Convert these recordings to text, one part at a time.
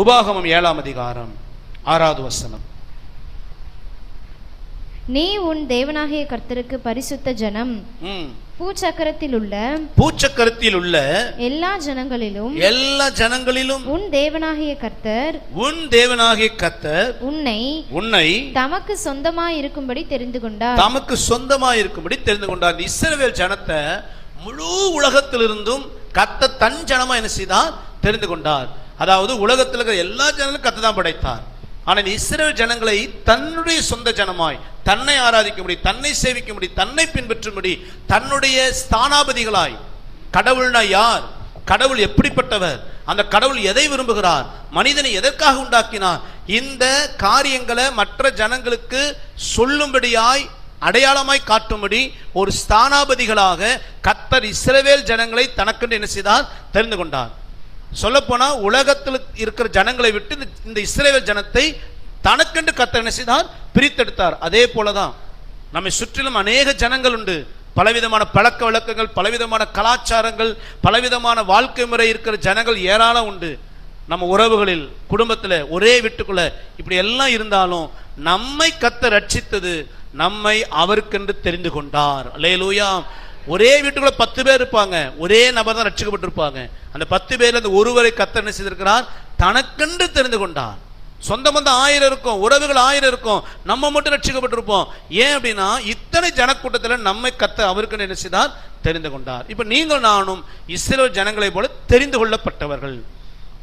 உபாகமம் 7ஆம் அதிகாரம் 6வது வசனம். நீ உன் தேவனாகிய கர்த்தருக்கு பரிசுத்த ஜனம், பூச்சக்கரத்தில் உள்ள எல்லா ஜனங்களிலும் உன் தேவனாகிய கர்த்தர் உன்னை தமக்கு சொந்தமாய் இருக்கும்படி தெரிந்து கொண்டார். இஸ்ரவேல் ஜனத்தை முழு உலகத்திலிருந்தும் கர்த்தர் தன் ஜனமா என்ன செய்தார்? தெரிந்து கொண்டார். அதாவது உலகத்தில் இருக்கிற எல்லா ஜனங்களும் கர்த்தர் தான் படைத்தார். ஆனால் இஸ்ரவேல் ஜனங்களை தன்னுடைய சொந்த ஜனமாய் தன்னை ஆராதிக்கும்படி, தன்னை சேவிக்கும்படி, தன்னை பின்பற்றும்படி, தன்னுடைய ஸ்தானாபதிகளாய். கடவுள்னா யார்? கடவுள் எப்படிப்பட்டவர்? அந்த கடவுள் எதை விரும்புகிறார்? மனிதனை எதற்காக உண்டாக்கினார்? இந்த காரியங்களை மற்ற ஜனங்களுக்கு சொல்லும்படியாய், அடையாளமாய் காட்டும்படி ஒரு ஸ்தானாபதிகளாக கர்த்தர் இஸ்ரவேல் ஜனங்களை தனக்கென்று என்ன செய்தார்? தெரிந்து கொண்டார். சொல்ல போனா உலகத்தில் இருக்கிற ஜனங்களை விட்டு இந்த இஸ்ரவேல் ஜனத்தை தனக்கென்று கர்த்தர் என்ன செய்தார்? பிரித்தெடுத்தார். அதே போலதான் நம்மை சுற்றிலும் அநேக ஜனங்கள் உண்டு. பலவிதமான பழக்க வழக்கங்கள், பலவிதமான கலாச்சாரங்கள், பலவிதமான வாழ்க்கை முறை இருக்கிற ஜனங்கள் ஏராளம் உண்டு. நம்ம உறவுகளில், குடும்பத்தில், ஒரே வீட்டுக்குள்ள இப்படி எல்லாம் இருந்தாலும் நம்மை கர்த்தர் ரட்சித்தது நம்மை அவருக்கென்று தெரிந்து கொண்டார். அல்லேலூயா. ஒரே வீட்டுக்குள்ள 10 பேர் இருப்பாங்க, ஒரே நபர் தான் ரட்சிக்கப்பட்டிருப்பாங்க. அந்த 10 பேர்ல அந்த ஒருவரை கர்த்தர் என்ன செய்திருக்கிறார்? தனக்கென்று தெரிந்து கொண்டார். சொந்த பந்தம் 1000 இருக்கும், உறவுகள் 1000 இருக்கும், நம்ம மட்டும் ரட்சிக்கப்பட்டிருப்போம். ஏன் அப்படின்னா இத்தனை ஜனக்கூட்டத்தில் நம்மை கர்த்தர் அவருக்கு என்ன செய்தார்? தெரிந்து கொண்டார். இப்ப நீங்கள் நானும் இஸ்ரவேல் ஜனங்களை போல தெரிந்து கொள்ளப்பட்டவர்கள்.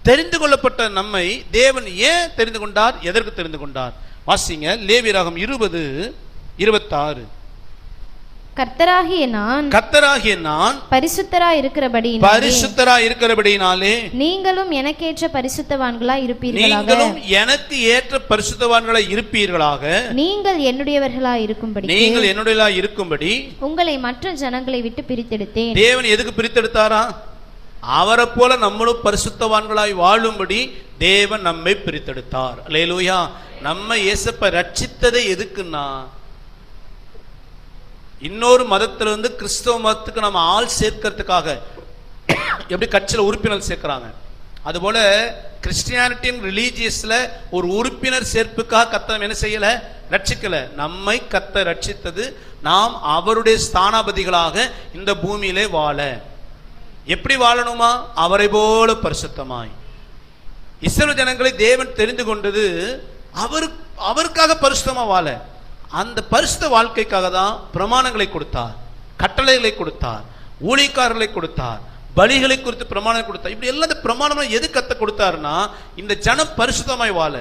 தெரிந்து கொள்ளப்பட்ட நம்மை தேவன் ஏன் தெரிந்து கொண்டார்? எதற்கு தெரிந்து கொண்டார்? வாசிங்க லேவியராகமம் 20:26. கர்த்தராகிய நான் பரிசுத்தராய் இருக்கிறபடியினாலே நீங்களும் எனக்கு ஏற்ற பரிசுத்தவான்களாய் இருப்பீர்களாக. நீங்கள் என்னுடையவர்களாய் இருக்கும்படி உங்களை மற்ற ஜனங்களை விட்டு பிரித்தெடுத்தேன். தேவன் எதுக்கு பிரித்தெடுத்தாரா? அவரை போல நம்மளும் பரிசுத்தவான்களாய் வாழும்படி தேவன் நம்மை பிரித்தெடுத்தார். அல்லேலூயா. நம்ம இயேசுவை ரட்சித்ததை எதுக்குன்னா, இன்னொரு மதத்திலிருந்து கிறிஸ்தவ மதத்துக்கு நம்ம ஆள் சேர்க்கிறதுக்காக. எப்படி கட்சியில் உறுப்பினர் சேர்க்கிறாங்க, அதுபோல கிறிஸ்டியானிட்டியின் ரிலீஜியஸ்ல ஒரு உறுப்பினர் சேர்ப்புக்காக கர்த்தர் என்ன செய்யல? ரட்சிக்கல. நம்மை கர்த்தர் ரட்சித்தது நாம் அவருடைய ஸ்தானாபதிகளாக இந்த பூமியிலே வாழ. எப்படி வாழணுமா? அவரை போல பரிசுத்தமாய். இஸ்ரவேல் ஜனங்களை தேவன் தெரிந்து கொண்டது அவருக்காக பரிசுத்தமா வாழ. அந்த பரிசுத்த வாழ்க்கைக்காக தான் பிரமாணங்களை கொடுத்தார், கட்டளைகளை கொடுத்தார், ஊழியக்காரர்களை கொடுத்தார், பலிகளை குறித்து பிரமாணம் கொடுத்தார். இப்படி எல்லா பிரமாணம் எது கத்த கொடுத்தாருன்னா இந்த ஜனம் பரிசுத்தமாய் வாழ.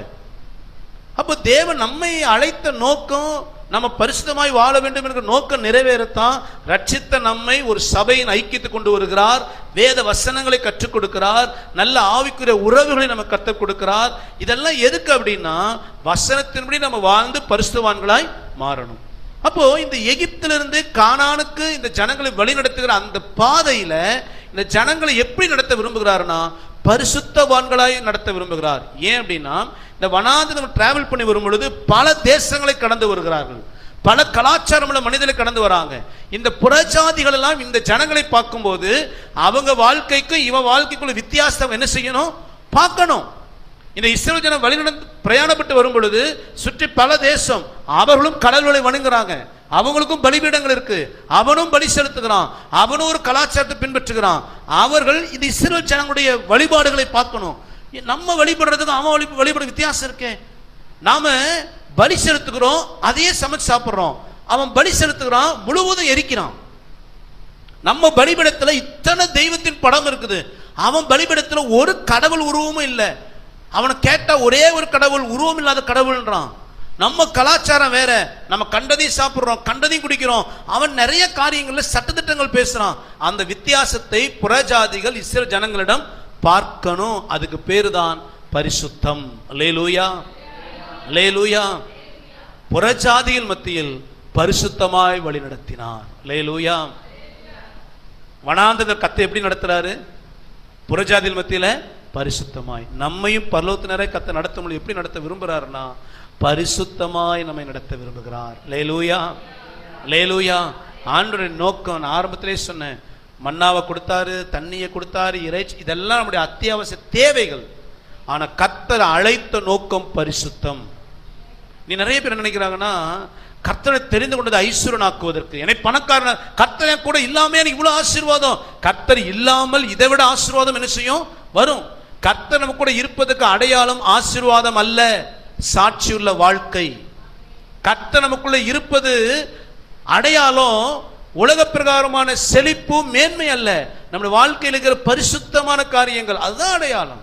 அப்போ தேவன் நம்மை அழைத்த நோக்கம் நம்ம பரிசுத்தமாய் வாழ வேண்டும் என்கிற நோக்கம் நிறைவேறத்தான் ரட்சித்த நம்மை ஒரு சபையின் ஐக்கியத்தை கொண்டு வருகிறார். வேத வசனங்களை கற்றுக் கொடுக்கிறார், நல்ல ஆவிக்குரிய உறவுகளை நம்ம கற்றுக் கொடுக்கிறார். இதெல்லாம் எதுக்கு அப்படின்னா வசனத்தின்படி நம்ம வாழ்ந்து பரிசுத்தவான்களாய் மாறணும். அப்போ இந்த எகிப்திலிருந்து கானானுக்கு இந்த ஜனங்களை வழி நடத்துகிற அந்த பாதையில இந்த ஜனங்களை எப்படி நடத்த விரும்புகிறார்னா பரிசுத்தவான்களாய் நடத்த விரும்புகிறார். ஏன் அப்படின்னா இந்த வனாந்திரம் டிராவல் பண்ணி வரும் பொழுது பல தேசங்களை கடந்து வருகிறார்கள், பல கலாச்சாரமுள்ள மனிதர்களை கடந்து வராங்க. இந்த புறஜாதிகள் எல்லாம் இந்த ஜனங்களை பார்க்கும்போது அவங்க வாழ்க்கைக்கும் இவன் வாழ்க்கைக்குள்ள வித்தியாசம் என்ன செய்யணும்? பார்க்கணும். இந்த இஸ்ரவேல் ஜனம் வழிநடந்து பிரயாணப்பட்டு வரும் பொழுது சுற்றி பல தேசம், அவர்களும் கடவுளை வணங்குறாங்க, அவங்களுக்கும் பலிபீடங்கள் இருக்கு, அவனும் பலி செலுத்துகிறான், அவனும் ஒரு கலாச்சாரத்தை பின்பற்றுகிறான். அவர்கள் இந்த இஸ்ரவேல் ஜனங்களுடைய வழிபாடுகளை பார்க்கணும். நம்ம வழிபடுறதுக்கு அவன் வழிபட வித்தியாசம் இருக்கே. நாம பலி செலுத்துகிறோம், அதையே சமைச்சு சாப்பிடுறோம். அவன் பலி செலுத்துகிறான், முழுவதும் எரிக்கிறான். நம்ம பலிபீடத்துல இத்தனை தெய்வத்தின் படம் இருக்குது, அவன் பலிபீடத்துல ஒரு கடவுள் உருவமும் இல்லை. அவனை கேட்டா ஒரே ஒரு கடவுள், உருவம் இல்லாத கடவுள்ன்றான். நம்ம கலாச்சாரம் வேற, நம்ம கண்டதையும் சாப்பிடுறோம், கண்டதையும் குடிக்கிறோம். அவன் நிறைய காரியங்கள்ல சட்டத்திட்டங்கள் பேசுறான். அந்த வித்தியாசத்தை புறஜாதிகள் இஸ்ரவேல் ஜனங்களிடம் பார்க்கணும். அதுக்கு பேரு தான் பரிசுத்தம். அல்லேலூயா, அல்லேலூயா. புறஜாதிகள் மத்தியில் பரிசுத்தமாய் வழி நடத்தினார். அல்லேலூயா. வனாந்தர கத்தை எப்படி நடத்துறாரு? புறஜாதிகள் மத்தியில பரிசுத்தமாய். நம்மையும் பரலோகத்தினரை கத்த நடத்த எப்படி நடத்த விரும்புகிறார்னா பரிசுத்தமாய் நம்மை நடத்த விரும்புகிறார். அல்லேலூயா, அல்லேலூயா. ஆண்டவருடைய நோக்கம் நான் ஆரம்பத்திலே சொன்னேன், மன்னாவை கொடுத்தாரு, தண்ணியை கொடுத்தாரு, இறைச்சி, இதெல்லாம் நம்முடைய அத்தியாவசிய தேவைகள். ஆனா கர்த்தர் அழைத்த நோக்கம் பரிசுத்தம். நீ நிறைய பேர் நினைக்கிறாங்கன்னா கர்த்தரை தெரிந்து கொண்டது ஐஸ்வர்யனாக்குவதற்கு, என்னை பணக்காரன், கர்த்தரை கூட இல்லாம எனக்கு இவ்வளவு ஆசீர்வாதம். கர்த்தர் இல்லாமல் இதை விட ஆசீர்வாதம் என்ன செய்யும் வரும். கர்த்தர் நம்ம கூட இருப்பதற்கு அடையாளம் ஆசீர்வாதம் அல்ல, சாட்சியுள்ள வாழ்க்கை. கர்த்தர் நமக்குள்ள இருப்பது அடையாளம் உலக பிரகாரமான செழிப்பு மேன்மை அல்ல, நம்முடைய வாழ்க்கையில் இருக்கிற பரிசுத்தமான காரியங்கள், அதுதான் அடையாளம்.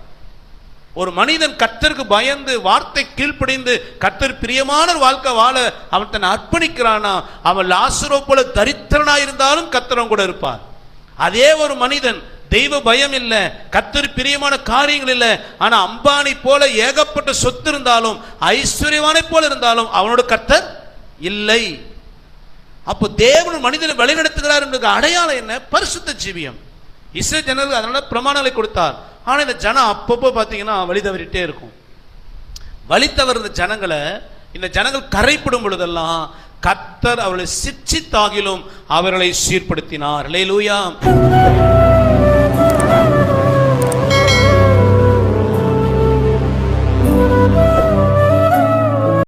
ஒரு மனிதன் கர்த்தருக்கு பயந்து வார்த்தை கீழ்ப்படிந்து கர்த்தர் பிரியமான வாழ்க்கை வாழ அவன் தன்னை அர்ப்பணிக்கிறானா, அவன் லாசரு போல தரித்திரனாய் இருந்தாலும் கர்த்தரும் கூட இருப்பார். அதே ஒரு மனிதன் தெய்வ பயம் இல்ல, கர்த்தர் பிரியமான காரியங்கள் இல்ல, ஆனா அம்பானி போல ஏகப்பட்ட சொத்து இருந்தாலும் ஐஸ்வர்யவானை போல இருந்தாலும் அவனோட கர்த்தர் இல்லை. அப்போ தேவன் மனிதனை வழிநடத்துகிறார் என்பது அடையாளம் என்ன? பரிசுத்த ஜீவியம். இஸ்ரவேல் ஜனங்களுக்கு அதனால பிரமாணங்களை கொடுத்தார். ஆனா இந்த ஜனம் அப்பப்போ பாத்தீங்கன்னா வழி தவறிட்டே இருக்கும். வழி தவறுந்த ஜனங்களை இந்த ஜனங்கள் கரைப்படும் பொழுதெல்லாம் கர்த்தர் அவர்களை சிட்சித்தாகிலும் அவர்களை சீர்படுத்தினார். அல்லேலூயா.